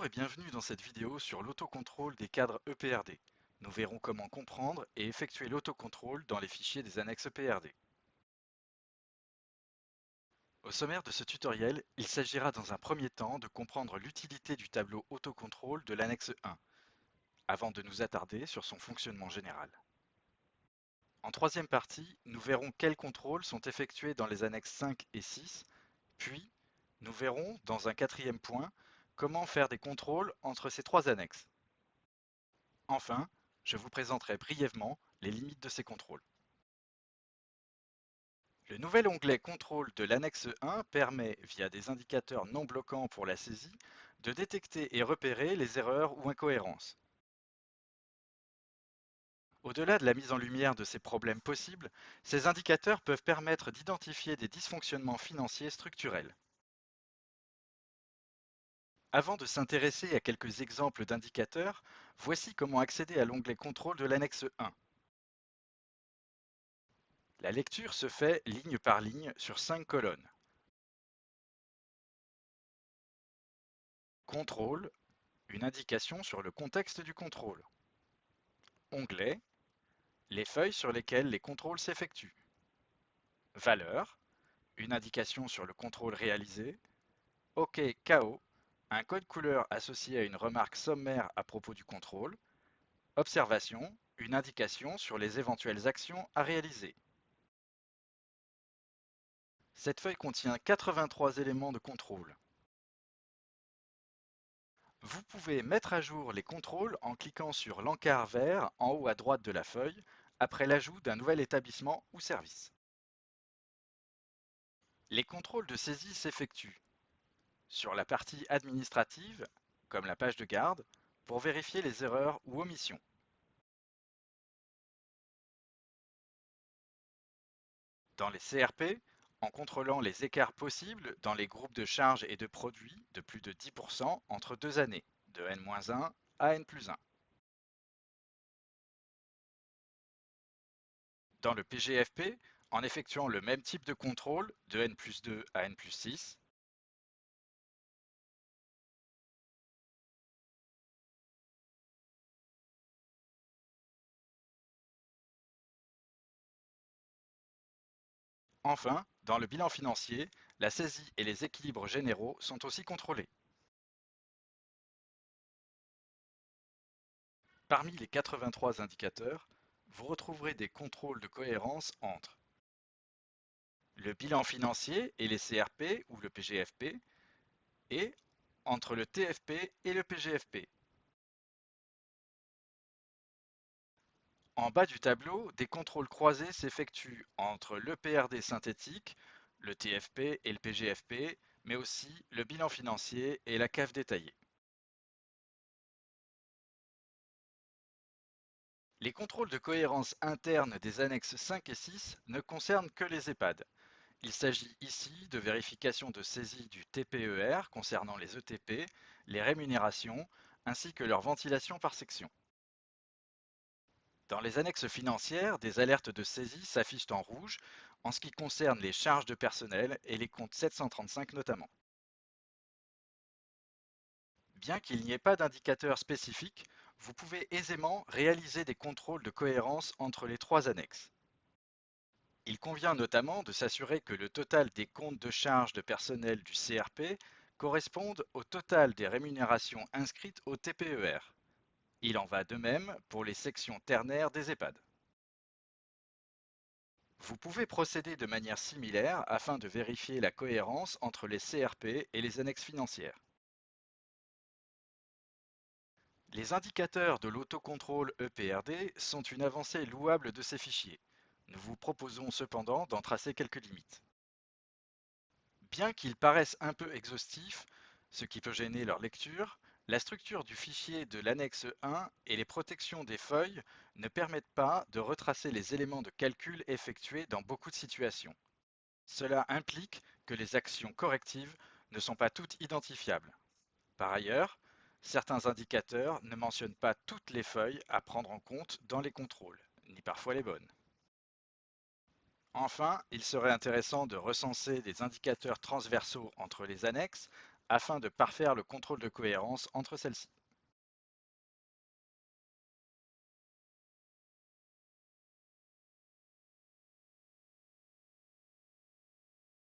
et bienvenue dans cette vidéo sur l'autocontrôle des cadres EPRD. Nous verrons comment comprendre et effectuer l'autocontrôle dans les fichiers des annexes EPRD. Au sommaire de ce tutoriel, il s'agira dans un premier temps de comprendre l'utilité du tableau autocontrôle de l'annexe 1, avant de nous attarder sur son fonctionnement général. En troisième partie, nous verrons quels contrôles sont effectués dans les annexes 5 et 6, puis nous verrons, dans un quatrième point, comment faire des contrôles entre ces trois annexes. Enfin, je vous présenterai brièvement les limites de ces contrôles. Le nouvel onglet Contrôle de l'annexe 1 permet, via des indicateurs non bloquants pour la saisie, de détecter et repérer les erreurs ou incohérences. Au-delà de la mise en lumière de ces problèmes possibles, ces indicateurs peuvent permettre d'identifier des dysfonctionnements financiers structurels. Avant de s'intéresser à quelques exemples d'indicateurs, voici comment accéder à l'onglet Contrôle de l'annexe 1. La lecture se fait ligne par ligne sur 5 colonnes. Contrôle, une indication sur le contexte du contrôle. Onglet, les feuilles sur lesquelles les contrôles s'effectuent. Valeur, une indication sur le contrôle réalisé. OK KO, un code couleur associé à une remarque sommaire à propos du contrôle. Observation, une indication sur les éventuelles actions à réaliser. Cette feuille contient 83 éléments de contrôle. Vous pouvez mettre à jour les contrôles en cliquant sur l'encart vert en haut à droite de la feuille, après l'ajout d'un nouvel établissement ou service. Les contrôles de saisie s'effectuent sur la partie administrative, comme la page de garde, pour vérifier les erreurs ou omissions. Dans les CRP, en contrôlant les écarts possibles dans les groupes de charges et de produits de plus de 10% entre 2 années, de N-1 à N+1. Dans le PGFP, en effectuant le même type de contrôle de N+2 à N+6. Enfin, dans le bilan financier, la saisie et les équilibres généraux sont aussi contrôlés. Parmi les 83 indicateurs, vous retrouverez des contrôles de cohérence entre le bilan financier et les CRP ou le PGFP, et entre le TFP et le PGFP. En bas du tableau, des contrôles croisés s'effectuent entre le PRD synthétique, le TFP et le PGFP, mais aussi le bilan financier et la CAF détaillée. Les contrôles de cohérence interne des annexes 5 et 6 ne concernent que les EHPAD. Il s'agit ici de vérification de saisie du TPER concernant les ETP, les rémunérations, ainsi que leur ventilation par section. Dans les annexes financières, des alertes de saisie s'affichent en rouge en ce qui concerne les charges de personnel et les comptes 735 notamment. Bien qu'il n'y ait pas d'indicateur spécifique, vous pouvez aisément réaliser des contrôles de cohérence entre les trois annexes. Il convient notamment de s'assurer que le total des comptes de charges de personnel du CRP corresponde au total des rémunérations inscrites au TPER. Il en va de même pour les sections ternaires des EHPAD. Vous pouvez procéder de manière similaire afin de vérifier la cohérence entre les CRP et les annexes financières. Les indicateurs de l'autocontrôle EPRD sont une avancée louable de ces fichiers. Nous vous proposons cependant d'en tracer quelques limites. Bien qu'ils paraissent un peu exhaustifs, ce qui peut gêner leur lecture, la structure du fichier de l'annexe 1 et les protections des feuilles ne permettent pas de retracer les éléments de calcul effectués dans beaucoup de situations. Cela implique que les actions correctives ne sont pas toutes identifiables. Par ailleurs, certains indicateurs ne mentionnent pas toutes les feuilles à prendre en compte dans les contrôles, ni parfois les bonnes. Enfin, il serait intéressant de recenser des indicateurs transversaux entre les annexes afin de parfaire le contrôle de cohérence entre celles-ci.